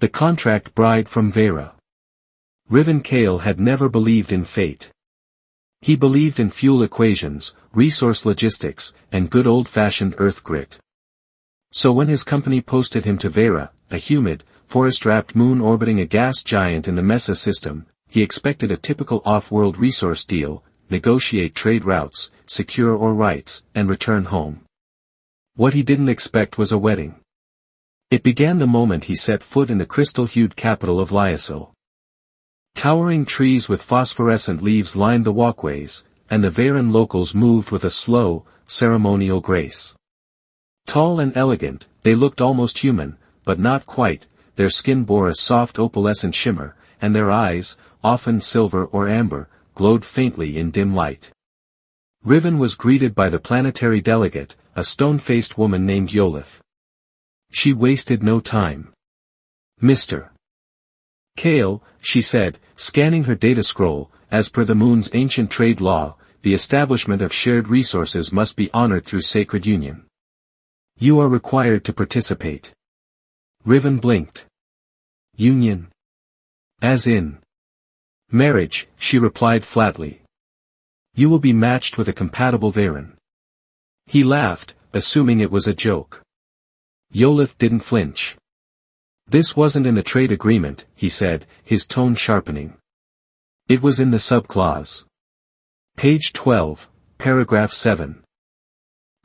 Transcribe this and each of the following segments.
The contract bride from Vera. Riven Kale had never believed in fate. He believed in fuel equations, resource logistics, and good old-fashioned earth grit. So when his company posted him to Vera, a humid, forest-wrapped moon orbiting a gas giant in the Mesa system, he expected a typical off-world resource deal, negotiate trade routes, secure our rights, and return home. What he didn't expect was a wedding. It began the moment he set foot in the crystal-hued capital of Lyocell. Towering trees with phosphorescent leaves lined the walkways, and the Veran locals moved with a slow, ceremonial grace. Tall and elegant, they looked almost human, but not quite. Their skin bore a soft opalescent shimmer, and their eyes, often silver or amber, glowed faintly in dim light. Riven was greeted by the planetary delegate, a stone-faced woman named Yolith. She wasted no time. "Mr. Kale," she said, scanning her data scroll, "as per the moon's ancient trade law, the establishment of shared resources must be honored through sacred union. You are required to participate." Riven blinked. "Union? As in marriage," she replied flatly. "You will be matched with a compatible Veran." He laughed, assuming it was a joke. Yolith didn't flinch. "This wasn't in the trade agreement," he said, his tone sharpening. "It was in the sub-clause. Page 12, paragraph 7.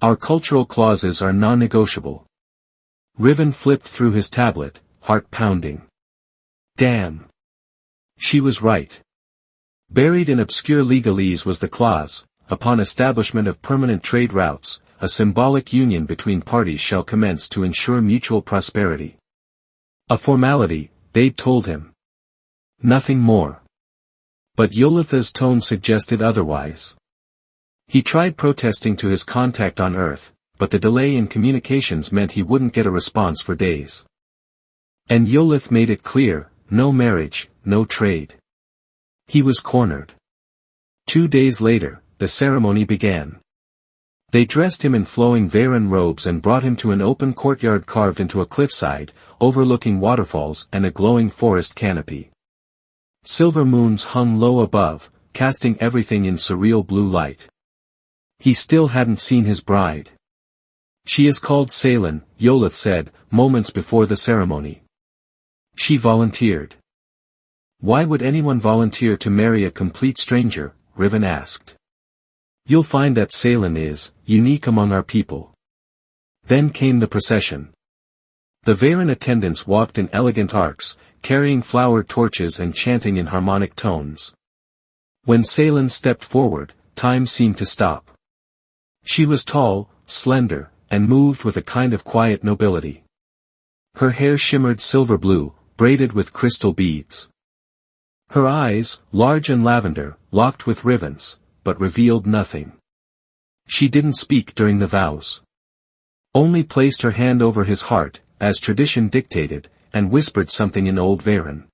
Our cultural clauses are non-negotiable." Riven flipped through his tablet, heart pounding. Damn. She was right. Buried in obscure legalese was the clause, "Upon establishment of permanent trade routes, a symbolic union between parties shall commence to ensure mutual prosperity." A formality, they'd told him. Nothing more. But Yolitha's tone suggested otherwise. He tried protesting to his contact on Earth, but the delay in communications meant he wouldn't get a response for days. And Yolith made it clear, no marriage, no trade. He was cornered. 2 days later, the ceremony began. They dressed him in flowing Veran robes and brought him to an open courtyard carved into a cliffside, overlooking waterfalls and a glowing forest canopy. Silver moons hung low above, casting everything in surreal blue light. He still hadn't seen his bride. "She is called Salen," Yolith said, moments before the ceremony. "She volunteered." "Why would anyone volunteer to marry a complete stranger?" Riven asked. "You'll find that Salen is unique among our people." Then came the procession. The Veran attendants walked in elegant arcs, carrying flower torches and chanting in harmonic tones. When Salen stepped forward, time seemed to stop. She was tall, slender, and moved with a kind of quiet nobility. Her hair shimmered silver blue, braided with crystal beads. Her eyes, large and lavender, locked with Riven's, but revealed nothing. She didn't speak during the vows. Only placed her hand over his heart, as tradition dictated, and whispered something in Old Veran.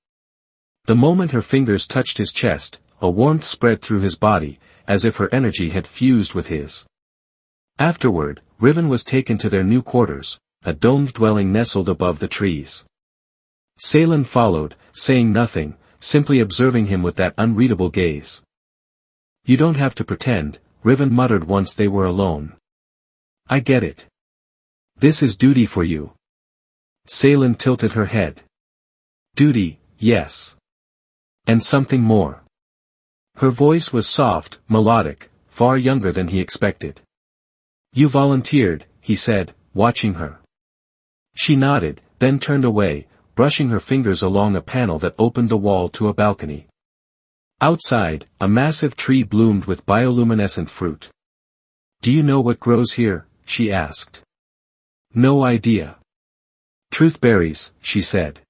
The moment her fingers touched his chest, a warmth spread through his body, as if her energy had fused with his. Afterward, Riven was taken to their new quarters, a domed dwelling nestled above the trees. Salen followed, saying nothing, simply observing him with that unreadable gaze. "You don't have to pretend," Riven muttered once they were alone. "I get it. This is duty for you." Salen tilted her head. "Duty, yes. And something more." Her voice was soft, melodic, far younger than he expected. "You volunteered," he said, watching her. She nodded, then turned away, brushing her fingers along a panel that opened the wall to a balcony. Outside, a massive tree bloomed with bioluminescent fruit. "Do you know what grows here?" she asked. "No idea." "Truth berries," she said.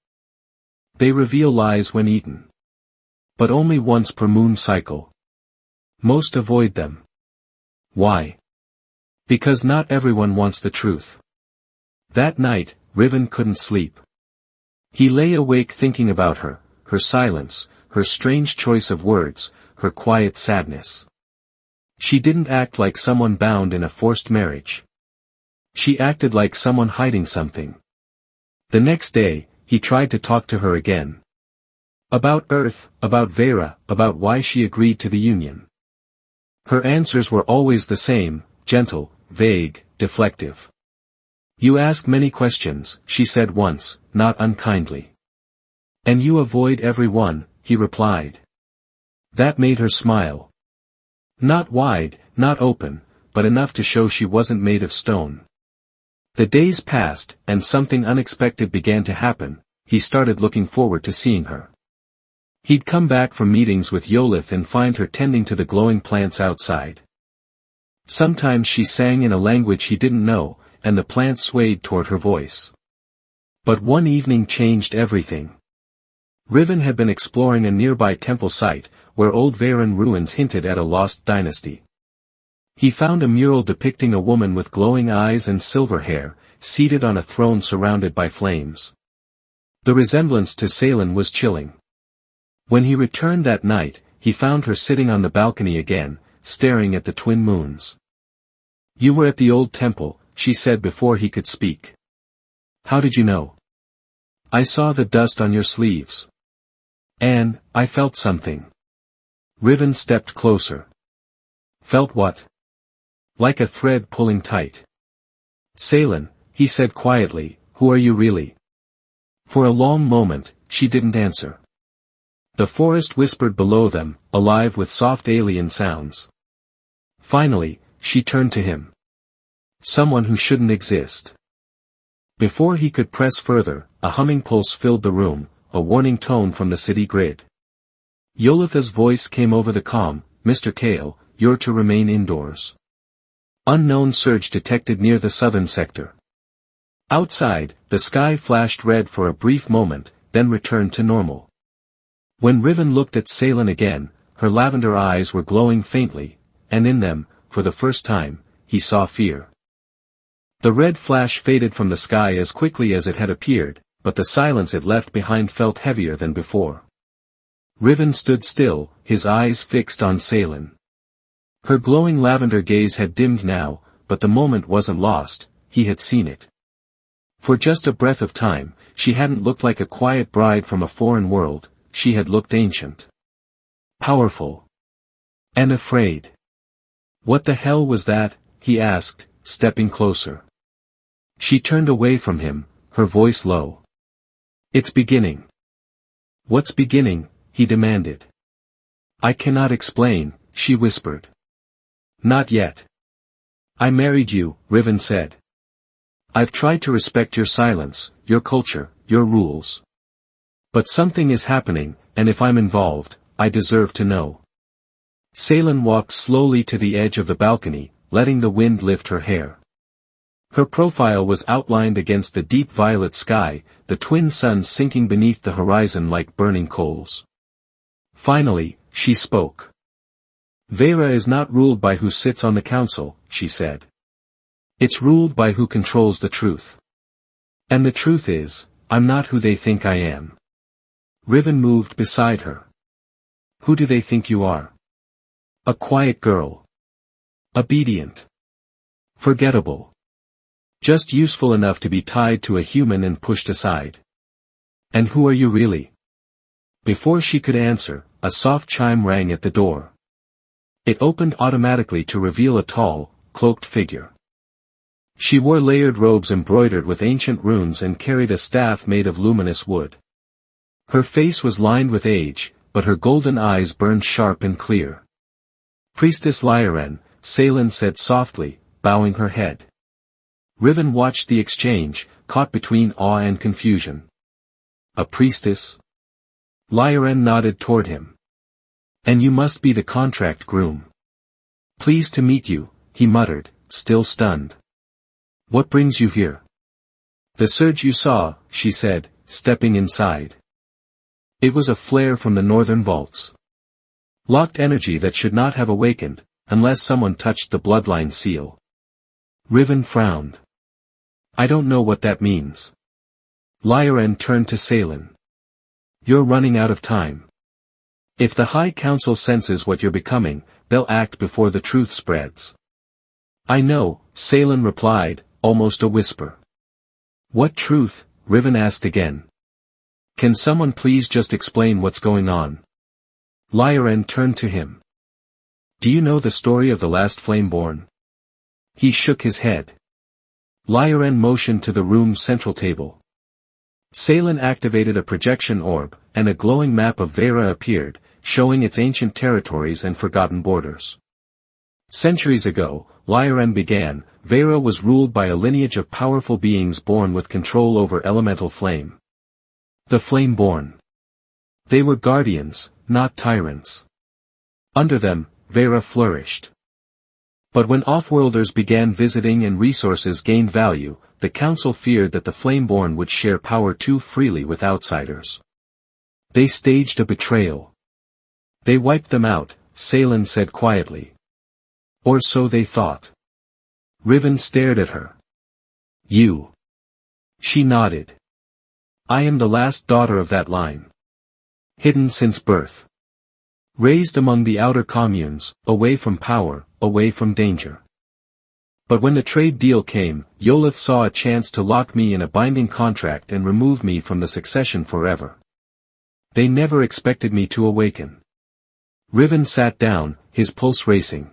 "They reveal lies when eaten. But only once per moon cycle. Most avoid them." "Why?" "Because not everyone wants the truth." That night, Riven couldn't sleep. He lay awake thinking about her, her silence, her strange choice of words, her quiet sadness. She didn't act like someone bound in a forced marriage. She acted like someone hiding something. The next day, he tried to talk to her again. About Earth, about Vera, about why she agreed to the union. Her answers were always the same, gentle, vague, deflective. "You ask many questions," she said once, not unkindly. "And you avoid every one," he replied. That made her smile. Not wide, not open, but enough to show she wasn't made of stone. The days passed, and something unexpected began to happen. He started looking forward to seeing her. He'd come back from meetings with Yolith and find her tending to the glowing plants outside. Sometimes she sang in a language he didn't know, and the plants swayed toward her voice. But one evening changed everything. Riven had been exploring a nearby temple site, where old Varen ruins hinted at a lost dynasty. He found a mural depicting a woman with glowing eyes and silver hair, seated on a throne surrounded by flames. The resemblance to Salen was chilling. When he returned that night, he found her sitting on the balcony again, staring at the twin moons. "You were at the old temple," she said before he could speak. "How did you know?" "I saw the dust on your sleeves. And, I felt something." Riven stepped closer. "Felt what?" "Like a thread pulling tight." "Salen," he said quietly, "who are you really?" For a long moment, she didn't answer. The forest whispered below them, alive with soft alien sounds. Finally, she turned to him. "Someone who shouldn't exist." Before he could press further, a humming pulse filled the room, a warning tone from the city grid. Yolitha's voice came over the comm, "Mr. Kale, you're to remain indoors." Unknown surge detected near the southern sector. Outside, the sky flashed red for a brief moment, then returned to normal. When Riven looked at Salen again, her lavender eyes were glowing faintly, and in them, for the first time, he saw fear. The red flash faded from the sky as quickly as it had appeared, but the silence it left behind felt heavier than before. Riven stood still, his eyes fixed on Salen. Her glowing lavender gaze had dimmed now, but the moment wasn't lost, he had seen it. For just a breath of time, she hadn't looked like a quiet bride from a foreign world, she had looked ancient. Powerful. And afraid. "What the hell was that?" he asked, stepping closer. She turned away from him, her voice low. "It's beginning." "What's beginning?" he demanded. "I cannot explain," she whispered. "Not yet." "I married you," Riven said. "I've tried to respect your silence, your culture, your rules. But something is happening, and if I'm involved, I deserve to know." Salen walked slowly to the edge of the balcony, letting the wind lift her hair. Her profile was outlined against the deep violet sky, the twin suns sinking beneath the horizon like burning coals. Finally, she spoke. "Vera is not ruled by who sits on the council," she said. "It's ruled by who controls the truth. And the truth is, I'm not who they think I am." Riven moved beside her. "Who do they think you are?" "A quiet girl. Obedient. Forgettable. Just useful enough to be tied to a human and pushed aside." "And who are you really?" Before she could answer, a soft chime rang at the door. It opened automatically to reveal a tall, cloaked figure. She wore layered robes embroidered with ancient runes and carried a staff made of luminous wood. Her face was lined with age, but her golden eyes burned sharp and clear. "Priestess Lyren," Salen said softly, bowing her head. Riven watched the exchange, caught between awe and confusion. "A priestess?" Lyren nodded toward him. "And you must be the contract groom." "Pleased to meet you," he muttered, still stunned. "What brings you here?" "The surge you saw," she said, stepping inside. It was a flare from the northern vaults. Locked energy that should not have awakened, unless someone touched the bloodline seal. Riven frowned. "I don't know what that means." Lyren turned to Salen. "You're running out of time. If the High Council senses what you're becoming, they'll act before the truth spreads." "I know," Salen replied, almost a whisper. "What truth?" Riven asked again. Can someone please just explain what's going on? Lyran turned to him. Do you know the story of the last Flameborn? He shook his head. Lyran motioned to the room's central table. Salen activated a projection orb, and a glowing map of Vera appeared, showing its ancient territories and forgotten borders. Centuries ago, Lyran began, Vera was ruled by a lineage of powerful beings born with control over elemental flame. The Flameborn. They were guardians, not tyrants. Under them, Vera flourished. But when offworlders began visiting and resources gained value, the Council feared that the Flameborn would share power too freely with outsiders. They staged a betrayal. They wiped them out, Salen said quietly. Or so they thought. Riven stared at her. You. She nodded. I am the last daughter of that line. Hidden since birth. Raised among the outer communes, away from power, away from danger. But when the trade deal came, Yolith saw a chance to lock me in a binding contract and remove me from the succession forever. They never expected me to awaken. Riven sat down, his pulse racing.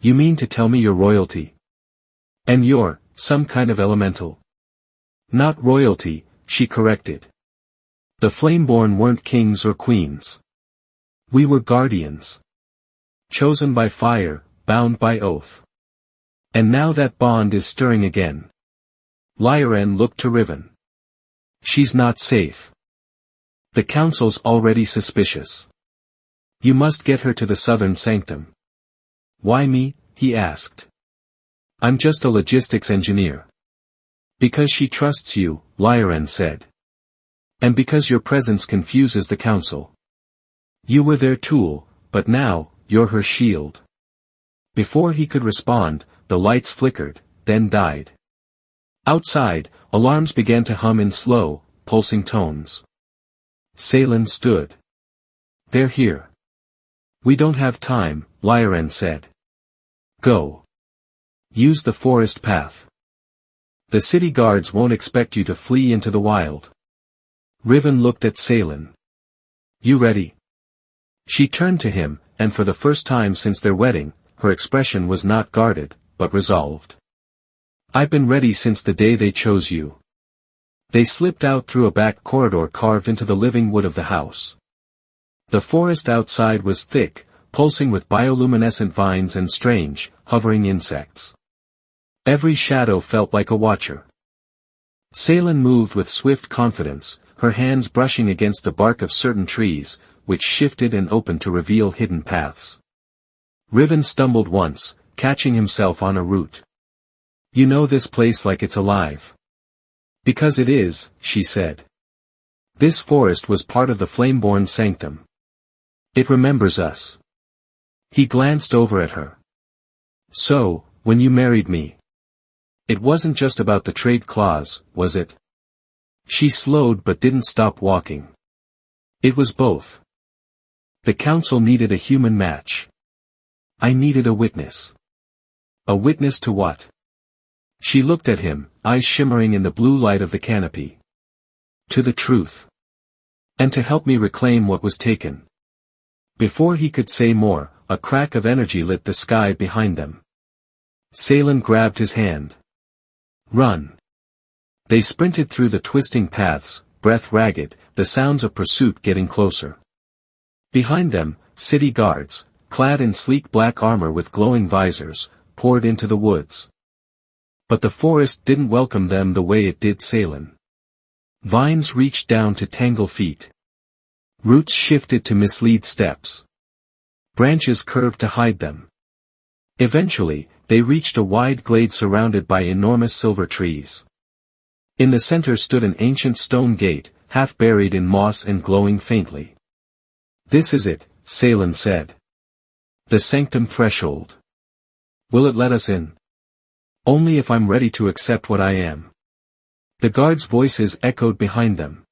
You mean to tell me you're royalty? And you're, some kind of elemental? Not royalty, she corrected. The Flameborn weren't kings or queens. We were guardians. Chosen by fire, bound by oath. And now that bond is stirring again. Lyran looked to Riven. She's not safe. The Council's already suspicious. You must get her to the southern sanctum. Why me? He asked. I'm just a logistics engineer. Because she trusts you, Lyran said. And because your presence confuses the Council. You were their tool, but now, you're her shield. Before he could respond, the lights flickered, then died. Outside, alarms began to hum in slow, pulsing tones. Salen stood. They're here. We don't have time, Lyran said. Go. Use the forest path. The city guards won't expect you to flee into the wild. Riven looked at Salen. You ready? She turned to him, and for the first time since their wedding, her expression was not guarded, but resolved. I've been ready since the day they chose you. They slipped out through a back corridor carved into the living wood of the house. The forest outside was thick, pulsing with bioluminescent vines and strange, hovering insects. Every shadow felt like a watcher. Salen moved with swift confidence, her hands brushing against the bark of certain trees, which shifted and opened to reveal hidden paths. Riven stumbled once, catching himself on a root. You know this place like it's alive. Because it is, she said. This forest was part of the Flameborn sanctum. It remembers us. He glanced over at her. So, when you married me. It wasn't just about the trade clause, was it? She slowed but didn't stop walking. It was both. The Council needed a human match. I needed a witness. A witness to what? She looked at him, eyes shimmering in the blue light of the canopy. To the truth. And to help me reclaim what was taken. Before he could say more, a crack of energy lit the sky behind them. Salen grabbed his hand. Run. They sprinted through the twisting paths, breath ragged, the sounds of pursuit getting closer. Behind them, city guards, clad in sleek black armor with glowing visors, poured into the woods. But the forest didn't welcome them the way it did Salen. Vines reached down to tangle feet. Roots shifted to mislead steps. Branches curved to hide them. Eventually, they reached a wide glade surrounded by enormous silver trees. In the center stood an ancient stone gate, half buried in moss and glowing faintly. This is it, Salen said. The sanctum threshold. Will it let us in? Only if I'm ready to accept what I am. The guards' voices echoed behind them.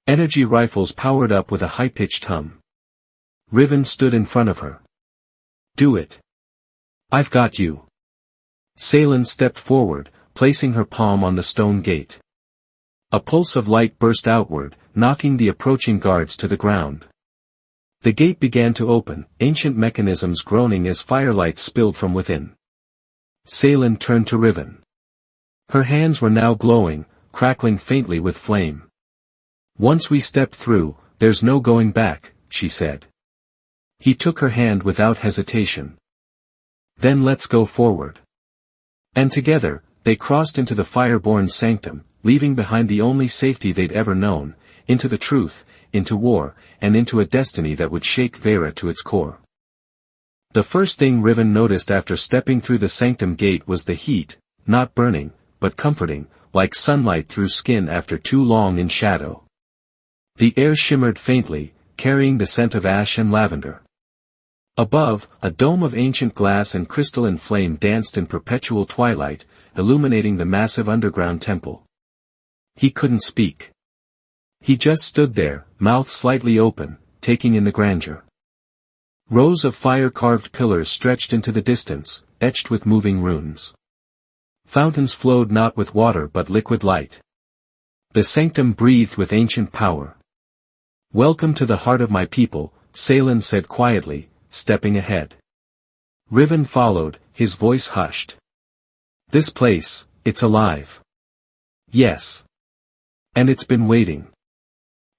Energy rifles powered up with a high-pitched hum. Riven stood in front of her. Do it. I've got you. Salen stepped forward, placing her palm on the stone gate. A pulse of light burst outward, knocking the approaching guards to the ground. The gate began to open, ancient mechanisms groaning as firelight spilled from within. Seylan turned to Riven. Her hands were now glowing, crackling faintly with flame. "Once we step through, there's no going back," she said. He took her hand without hesitation. "Then let's go forward." And together, they crossed into the fire-born sanctum, leaving behind the only safety they'd ever known, into the truth, into war, and into a destiny that would shake Vera to its core. The first thing Riven noticed after stepping through the sanctum gate was the heat, not burning, but comforting, like sunlight through skin after too long in shadow. The air shimmered faintly, carrying the scent of ash and lavender. Above, a dome of ancient glass and crystalline flame danced in perpetual twilight, illuminating the massive underground temple. He couldn't speak. He just stood there, mouth slightly open, taking in the grandeur. Rows of fire-carved pillars stretched into the distance, etched with moving runes. Fountains flowed not with water but liquid light. The sanctum breathed with ancient power. "Welcome to the heart of my people," Seylan said quietly, stepping ahead. Riven followed, his voice hushed. "This place, it's alive." "Yes. And it's been waiting."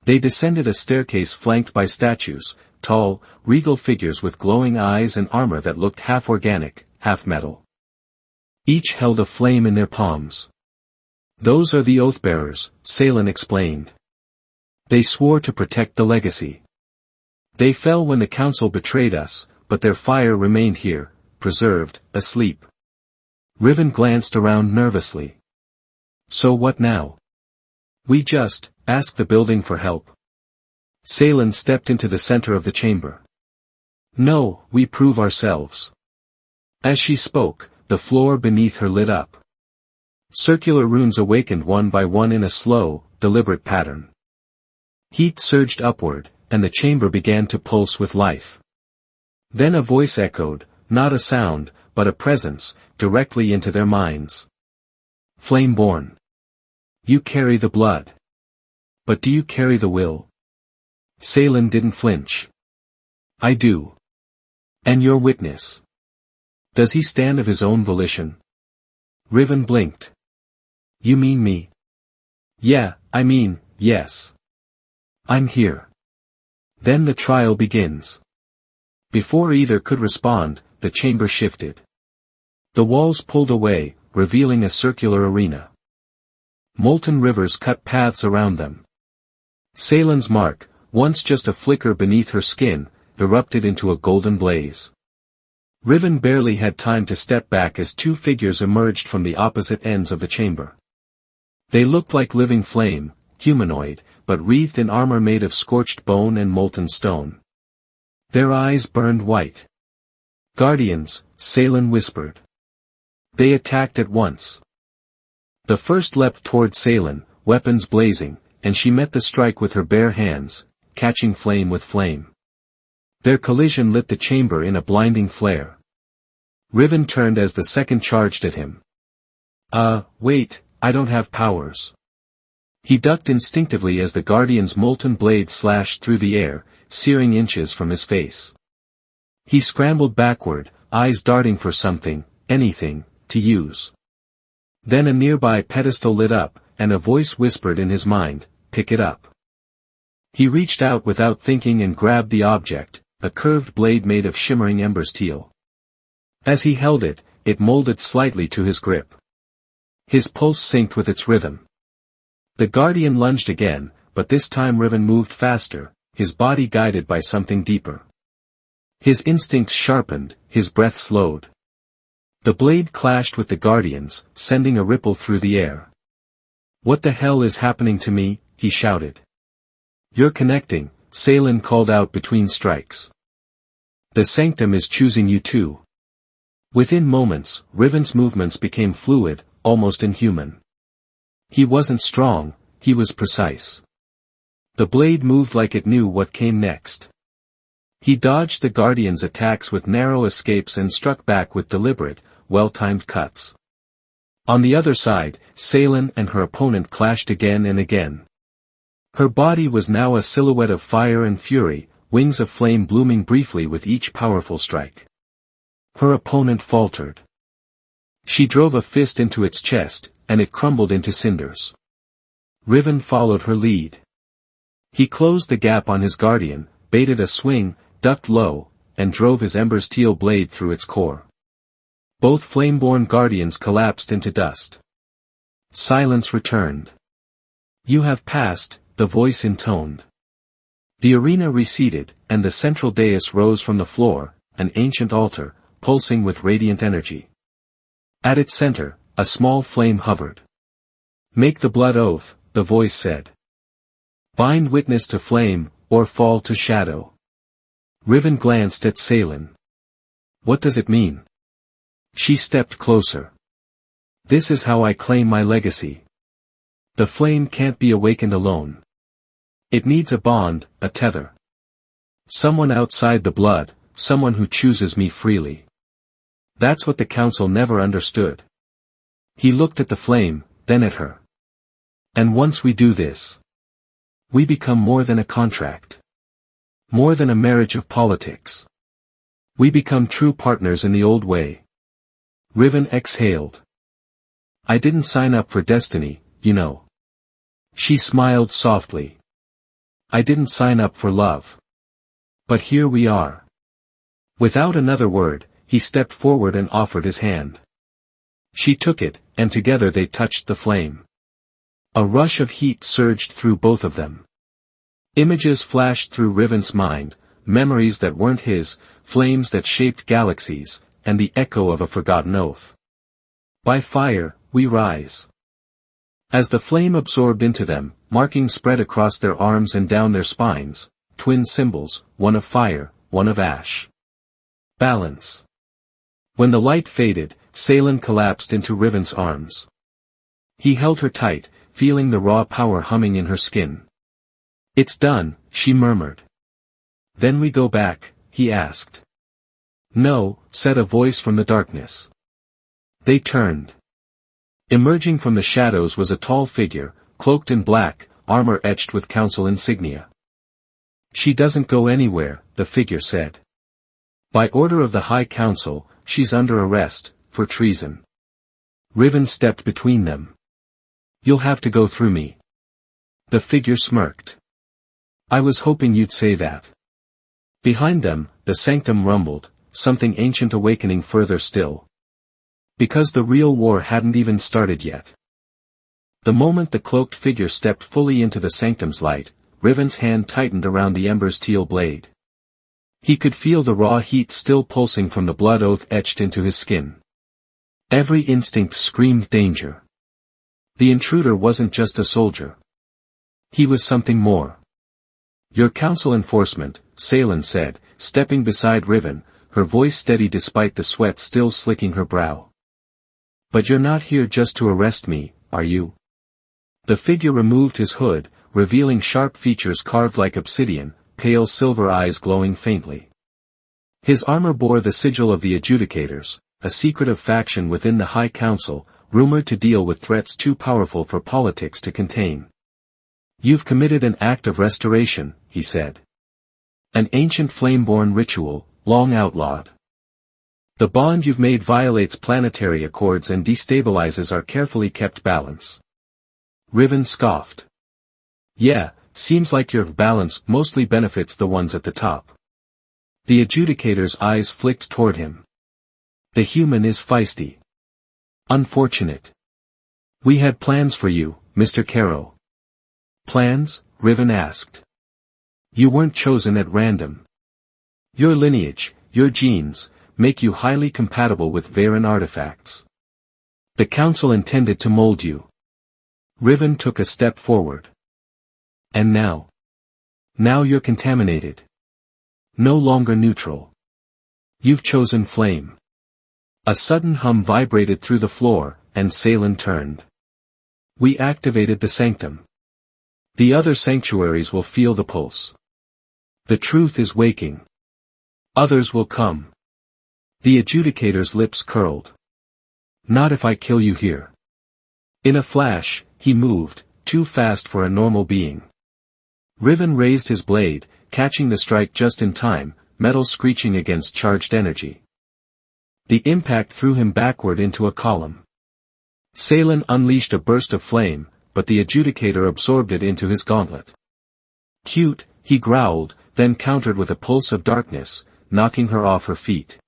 They descended a staircase flanked by statues, tall, regal figures with glowing eyes and armor that looked half organic, half metal. Each held a flame in their palms. "Those are the Oathbearers," Seylan explained. "They swore to protect the legacy. They fell when the Council betrayed us, but their fire remained here, preserved, asleep." Riven glanced around nervously. "So what now?" "We just ask the building for help." Seylan stepped into the center of the chamber. "No, we prove ourselves." As she spoke, the floor beneath her lit up. Circular runes awakened one by one in a slow, deliberate pattern. Heat surged upward, and the chamber began to pulse with life. Then a voice echoed, not a sound, but a presence, directly into their minds. "Flameborn. You carry the blood. But do you carry the will?" Seylan didn't flinch. "I do. And your witness. Does he stand of his own volition?" Riven blinked. "You mean me?" "Yeah, I mean, yes. I'm here." "Then the trial begins." Before either could respond, the chamber shifted. The walls pulled away, revealing a circular arena. Molten rivers cut paths around them. Seylan's mark, once just a flicker beneath her skin, erupted into a golden blaze. Riven barely had time to step back as two figures emerged from the opposite ends of the chamber. They looked like living flame, humanoid, but wreathed in armor made of scorched bone and molten stone. Their eyes burned white. "Guardians," Seylan whispered. They attacked at once. The first leapt toward Seylan, weapons blazing, and she met the strike with her bare hands, catching flame with flame. Their collision lit the chamber in a blinding flare. Riven turned as the second charged at him. Wait, I don't have powers." He ducked instinctively as the Guardian's molten blade slashed through the air, searing inches from his face. He scrambled backward, eyes darting for something, anything, to use. Then a nearby pedestal lit up, and a voice whispered in his mind, "Pick it up." He reached out without thinking and grabbed the object, a curved blade made of shimmering embers teal. As he held it, it molded slightly to his grip. His pulse synced with its rhythm. The Guardian lunged again, but this time Riven moved faster, his body guided by something deeper. His instincts sharpened, his breath slowed. The blade clashed with the Guardian's, sending a ripple through the air. "What the hell is happening to me?" he shouted. "You're connecting," Seylan called out between strikes. "The sanctum is choosing you too." Within moments, Riven's movements became fluid, almost inhuman. He wasn't strong, he was precise. The blade moved like it knew what came next. He dodged the Guardian's attacks with narrow escapes and struck back with deliberate, well-timed cuts. On the other side, Salen and her opponent clashed again and again. Her body was now a silhouette of fire and fury, wings of flame blooming briefly with each powerful strike. Her opponent faltered. She drove a fist into its chest, and it crumbled into cinders. Riven followed her lead. He closed the gap on his guardian, baited a swing, ducked low, and drove his ember's steel blade through its core. Both flame-born guardians collapsed into dust. Silence returned. "You have passed," the voice intoned. The arena receded, and the central dais rose from the floor, an ancient altar, pulsing with radiant energy. At its center, a small flame hovered. "Make the blood oath," the voice said. "Bind witness to flame, or fall to shadow." Riven glanced at Salen. "What does it mean?" She stepped closer. "This is how I claim my legacy. The flame can't be awakened alone. It needs a bond, a tether. Someone outside the blood, someone who chooses me freely. That's what the council never understood." He looked at the flame, then at her. "And once we do this, we become more than a contract. More than a marriage of politics. We become true partners in the old way." Riven exhaled. "I didn't sign up for destiny, you know." She smiled softly. "I didn't sign up for love. But here we are." Without another word, he stepped forward and offered his hand. She took it, and together they touched the flame. A rush of heat surged through both of them. Images flashed through Riven's mind, memories that weren't his, flames that shaped galaxies, and the echo of a forgotten oath. "By fire, we rise." As the flame absorbed into them, markings spread across their arms and down their spines, twin symbols, one of fire, one of ash. Balance. When the light faded, Salen collapsed into Riven's arms. He held her tight, feeling the raw power humming in her skin. "It's done," she murmured. "Then we go back?" he asked. "No," said a voice from the darkness. They turned. Emerging from the shadows was a tall figure, cloaked in black, armor etched with council insignia. "She doesn't go anywhere," the figure said. "By order of the High Council, she's under arrest, for treason." Riven stepped between them. "You'll have to go through me." The figure smirked. "I was hoping you'd say that." Behind them, the sanctum rumbled, something ancient awakening further still. Because the real war hadn't even started yet. The moment the cloaked figure stepped fully into the sanctum's light, Riven's hand tightened around the ember's steel blade. He could feel the raw heat still pulsing from the blood oath etched into his skin. Every instinct screamed danger. The intruder wasn't just a soldier. He was something more. "Your council enforcement," Salen said, stepping beside Riven, her voice steady despite the sweat still slicking her brow. "But you're not here just to arrest me, are you?" The figure removed his hood, revealing sharp features carved like obsidian, pale silver eyes glowing faintly. His armor bore the sigil of the Adjudicators, a secretive faction within the High Council, rumored to deal with threats too powerful for politics to contain. "You've committed an act of restoration," he said. "An ancient flame-born ritual, long outlawed. The bond you've made violates planetary accords and destabilizes our carefully kept balance." Riven scoffed. "Yeah, seems like your balance mostly benefits the ones at the top." The Adjudicator's eyes flicked toward him. "The human is feisty. Unfortunate. We had plans for you, Mr. Caro." "Plans?" Riven asked. "You weren't chosen at random. Your lineage, your genes, make you highly compatible with Varen artifacts. The Council intended to mold you." Riven took a step forward. "And now? Now you're contaminated. No longer neutral. You've chosen flame." A sudden hum vibrated through the floor, and Salen turned. "We activated the sanctum. The other sanctuaries will feel the pulse. The truth is waking. Others will come." The Adjudicator's lips curled. "Not if I kill you here." In a flash, he moved, too fast for a normal being. Riven raised his blade, catching the strike just in time, metal screeching against charged energy. The impact threw him backward into a column. Salen unleashed a burst of flame, but the adjudicator absorbed it into his gauntlet. Cute, he growled, then countered with a pulse of darkness, knocking her off her feet.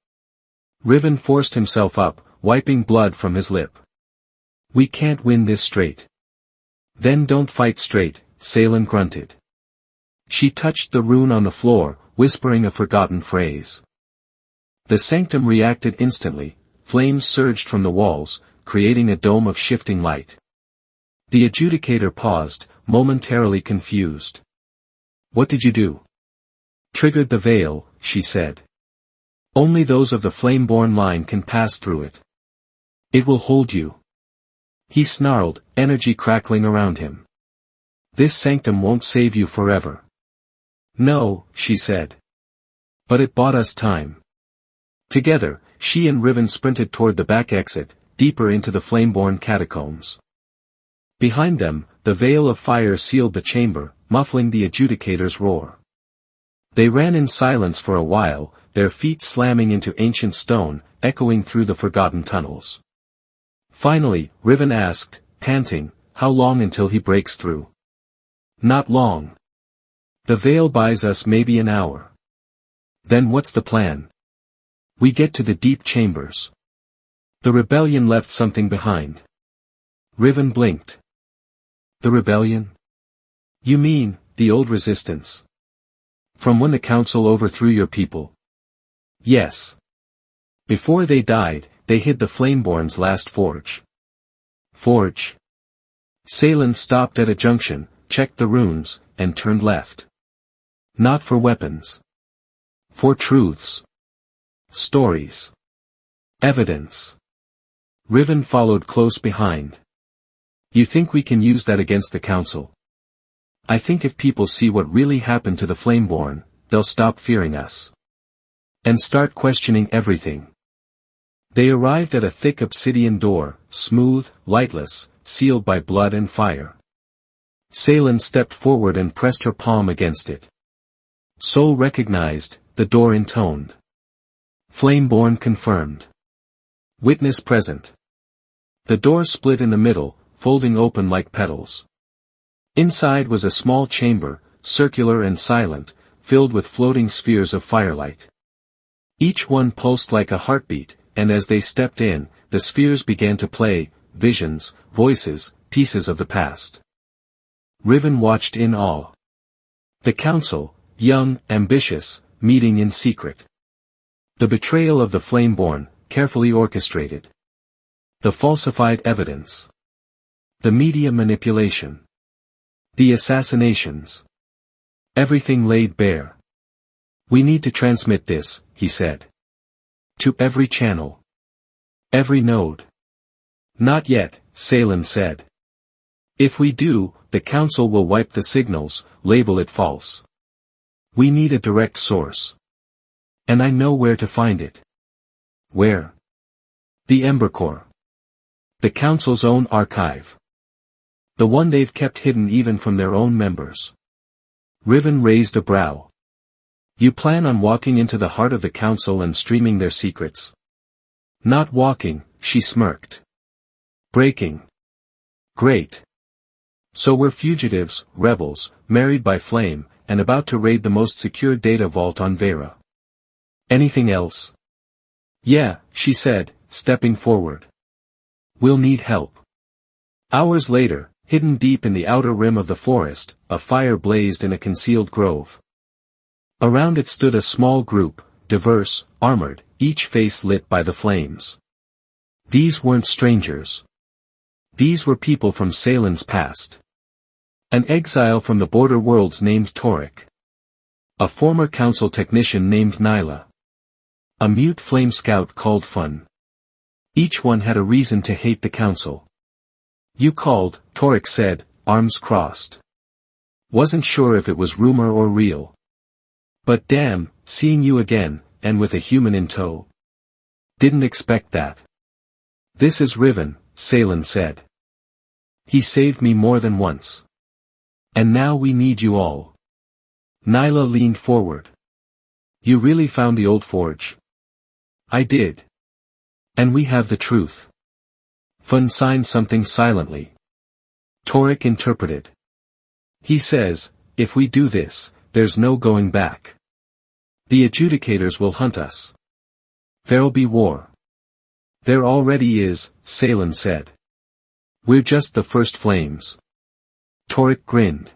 Riven forced himself up, wiping blood from his lip. We can't win this straight. Then don't fight straight, Salen grunted. She touched the rune on the floor, whispering a forgotten phrase. The sanctum reacted instantly, flames surged from the walls, creating a dome of shifting light. The adjudicator paused, momentarily confused. What did you do? Triggered the veil, she said. Only those of the flame-born line can pass through it. It will hold you. He snarled, energy crackling around him. This sanctum won't save you forever. No, she said. But it bought us time. Together, she and Riven sprinted toward the back exit, deeper into the flame-born catacombs. Behind them, the veil of fire sealed the chamber, muffling the adjudicator's roar. They ran in silence for a while, their feet slamming into ancient stone, echoing through the forgotten tunnels. Finally, Riven asked, panting, how long until he breaks through? Not long. The veil buys us maybe an hour. Then what's the plan? We get to the deep chambers. The rebellion left something behind. Riven blinked. The rebellion? You mean, the old resistance? From when the council overthrew your people? Yes. Before they died, they hid the Flameborn's last forge. Forge? Salen stopped at a junction, checked the runes, and turned left. Not for weapons. For truths. Stories. Evidence. Riven followed close behind. You think we can use that against the council? I think if people see what really happened to the Flameborn, they'll stop fearing us. And start questioning everything. They arrived at a thick obsidian door, smooth, lightless, sealed by blood and fire. Salen stepped forward and pressed her palm against it. Soul recognized, the door intoned. Flameborn confirmed. Witness present. The door split in the middle, folding open like petals. Inside was a small chamber, circular and silent, filled with floating spheres of firelight. Each one pulsed like a heartbeat, and as they stepped in, the spheres began to play, visions, voices, pieces of the past. Riven watched in awe. The council, young, ambitious, meeting in secret. The betrayal of the Flameborn, carefully orchestrated. The falsified evidence. The media manipulation. The assassinations. Everything laid bare. We need to transmit this, he said. To every channel. Every node. Not yet, Salen said. If we do, the council will wipe the signals, label it false. We need a direct source. And I know where to find it. Where? The Ember Core. The council's own archive. The one they've kept hidden even from their own members. Riven raised a brow. You plan on walking into the heart of the council and streaming their secrets? Not walking, she smirked. Breaking. Great. So we're fugitives, rebels, married by flame, and about to raid the most secure data vault on Vera. Anything else? Yeah, she said, stepping forward. We'll need help. Hours later, hidden deep in the outer rim of the forest, a fire blazed in a concealed grove. Around it stood a small group, diverse, armored, each face lit by the flames. These weren't strangers. These were people from Salen's past. An exile from the border worlds named Torek. A former council technician named Nyla. A mute flame scout called Fun. Each one had a reason to hate the council. You called, Torek said, arms crossed. Wasn't sure if it was rumor or real. But damn, seeing you again, and with a human in tow. Didn't expect that. This is Riven, Salen said. He saved me more than once. And now we need you all. Nyla leaned forward. You really found the old forge? I did. And we have the truth. Fun signed something silently. Torek interpreted. He says, if we do this, there's no going back. The adjudicators will hunt us. There'll be war. There already is, Salen said. We're just the first flames. Torek grinned.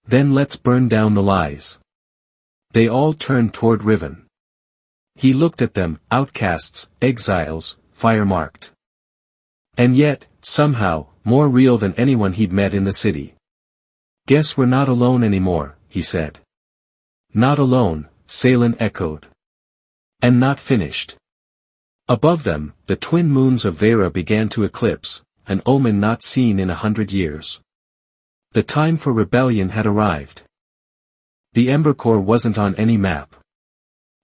Then let's burn down the lies. They all turned toward Riven. He looked at them, outcasts, exiles, fire-marked. And yet, somehow, more real than anyone he'd met in the city. Guess we're not alone anymore, he said. Not alone, Salen echoed. And not finished. Above them, the twin moons of Vera began to eclipse, an omen not seen in 100 years. The time for rebellion had arrived. The Ember Core wasn't on any map.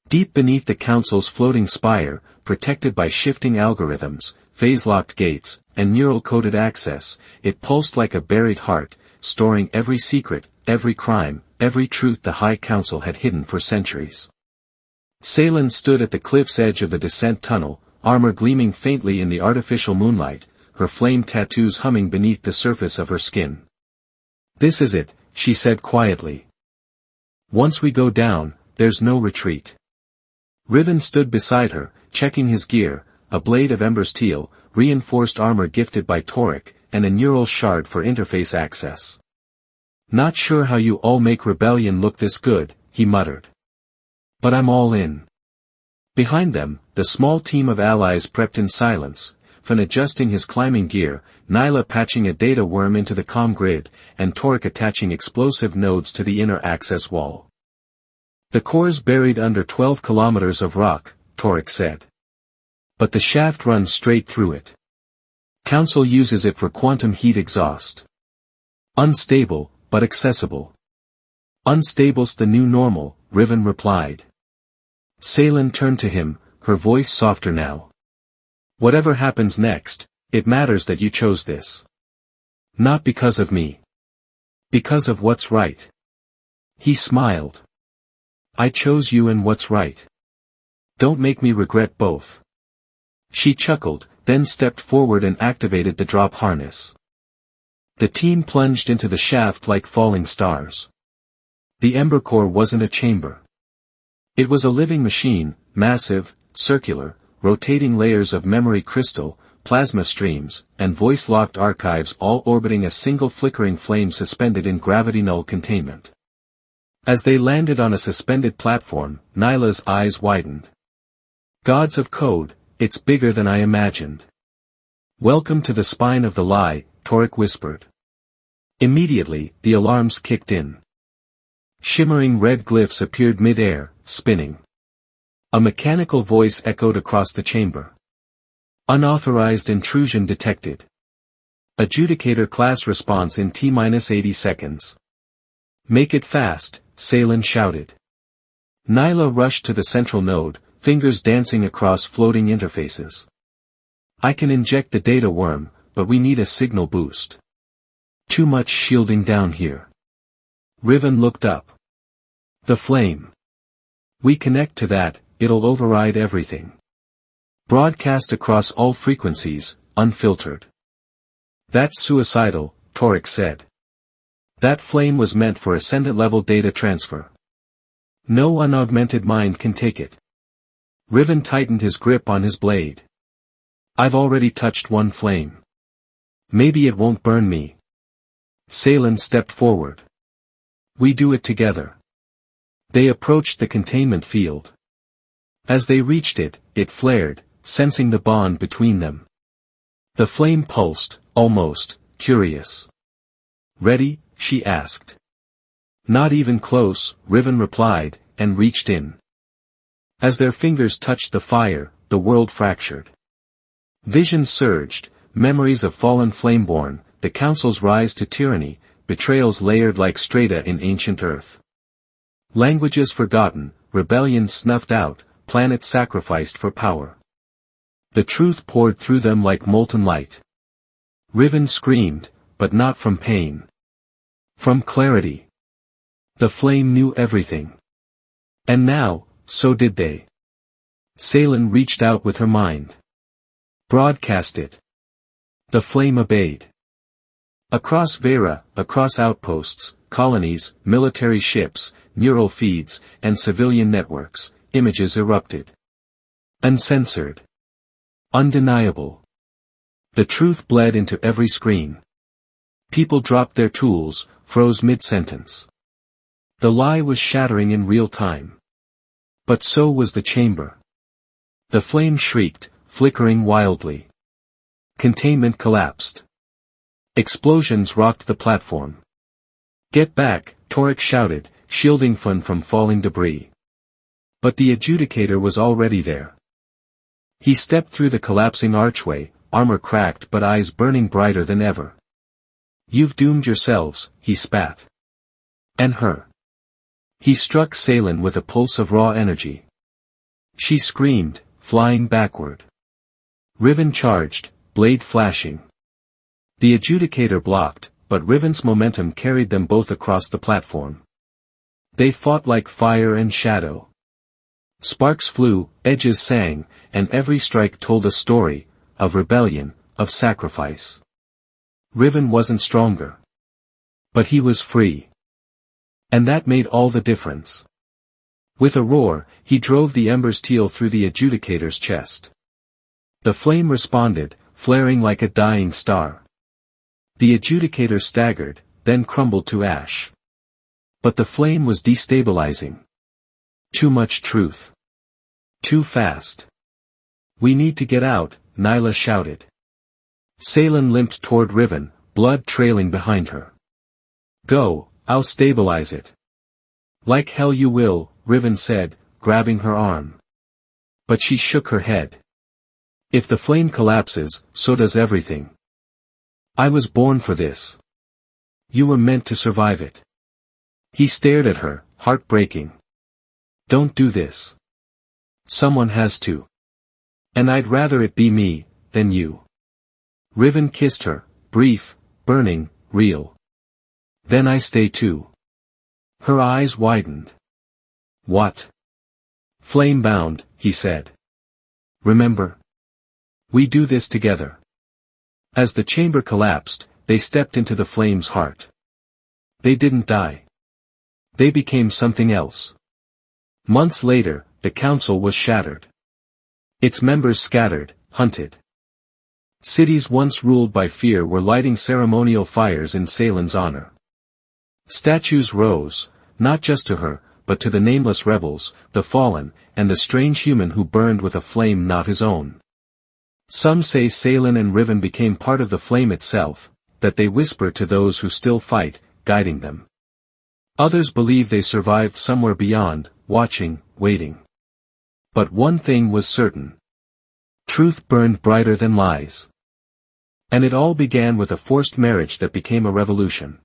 Deep beneath the Council's floating spire, protected by shifting algorithms, phase-locked gates, and neural-coded access, it pulsed like a buried heart, storing every secret, every crime, every truth the High Council had hidden for centuries. Salen stood at the cliff's edge of the descent tunnel, armor gleaming faintly in the artificial moonlight, her flame tattoos humming beneath the surface of her skin. This is it, she said quietly. Once we go down, there's no retreat. Riven stood beside her, checking his gear, a blade of ember steel, reinforced armor gifted by Torek, and a neural shard for interface access. Not sure how you all make rebellion look this good, he muttered. But I'm all in. Behind them, the small team of allies prepped in silence, Fan adjusting his climbing gear, Nyla patching a data worm into the comm grid, and Torek attaching explosive nodes to the inner access wall. The core's buried under 12 kilometers of rock, Torek said. But the shaft runs straight through it. Council uses it for quantum heat exhaust. Unstable, but accessible. Unstable's the new normal, Riven replied. Salen turned to him, her voice softer now. Whatever happens next, it matters that you chose this. Not because of me. Because of what's right. He smiled. I chose you and what's right. Don't make me regret both. She chuckled, then stepped forward and activated the drop harness. The team plunged into the shaft like falling stars. The Ember Core wasn't a chamber. It was a living machine, massive, circular, rotating layers of memory crystal, plasma streams, and voice-locked archives all orbiting a single flickering flame suspended in gravity-null containment. As they landed on a suspended platform, Nyla's eyes widened. Gods of code, it's bigger than I imagined. Welcome to the spine of the lie, Torek whispered. Immediately, the alarms kicked in. Shimmering red glyphs appeared mid-air, spinning. A mechanical voice echoed across the chamber. Unauthorized intrusion detected. Adjudicator class response in T-80 seconds. Make it fast, Salen shouted. Nyla rushed to the central node, fingers dancing across floating interfaces. I can inject the data worm, but we need a signal boost. Too much shielding down here. Riven looked up. The flame. We connect to that, it'll override everything. Broadcast across all frequencies, unfiltered. That's suicidal, Torek said. That flame was meant for ascendant-level data transfer. No unaugmented mind can take it. Riven tightened his grip on his blade. I've already touched one flame. Maybe it won't burn me. Salen stepped forward. We do it together. They approached the containment field. As they reached it, it flared, sensing the bond between them. The flame pulsed, almost, curious. Ready? She asked. Not even close, Riven replied, and reached in. As their fingers touched the fire, the world fractured. Visions surged, memories of fallen flameborn, the Council's rise to tyranny, betrayals layered like strata in ancient Earth. Languages forgotten, rebellions snuffed out, planets sacrificed for power. The truth poured through them like molten light. Riven screamed, but not from pain. From clarity. The flame knew everything. And now, so did they. Salen reached out with her mind. Broadcast it. The flame obeyed. Across Vera, across outposts, colonies, military ships, neural feeds, and civilian networks, images erupted. Uncensored. Undeniable. The truth bled into every screen. People dropped their tools, froze mid-sentence. The lie was shattering in real time. But so was the chamber. The flame shrieked, flickering wildly. Containment collapsed. Explosions rocked the platform. Get back, Torek shouted, shielding Fun from falling debris. But the adjudicator was already there. He stepped through the collapsing archway, armor cracked but eyes burning brighter than ever. You've doomed yourselves, he spat. And her. He struck Salen with a pulse of raw energy. She screamed, flying backward. Riven charged, blade flashing. The adjudicator blocked, but Riven's momentum carried them both across the platform. They fought like fire and shadow. Sparks flew, edges sang, and every strike told a story, of rebellion, of sacrifice. Riven wasn't stronger. But he was free. And that made all the difference. With a roar, he drove the ember's teal through the adjudicator's chest. The flame responded, flaring like a dying star. The adjudicator staggered, then crumbled to ash. But the flame was destabilizing. Too much truth. Too fast. We need to get out, Nyla shouted. Salen limped toward Riven, blood trailing behind her. Go, I'll stabilize it. Like hell you will, Riven said, grabbing her arm. But she shook her head. If the flame collapses, so does everything. I was born for this. You were meant to survive it. He stared at her, heartbreaking. Don't do this. Someone has to. And I'd rather it be me, than you. Riven kissed her, brief, burning, real. Then I stay too. Her eyes widened. What? Flame-bound, he said. Remember? We do this together. As the chamber collapsed, they stepped into the flame's heart. They didn't die. They became something else. Months later, the council was shattered. Its members scattered, hunted. Cities once ruled by fear were lighting ceremonial fires in Salen's honor. Statues rose, not just to her, but to the nameless rebels, the fallen, and the strange human who burned with a flame not his own. Some say Salen and Riven became part of the flame itself, that they whisper to those who still fight, guiding them. Others believe they survived somewhere beyond, watching, waiting. But one thing was certain. Truth burned brighter than lies. And it all began with a forced marriage that became a revolution.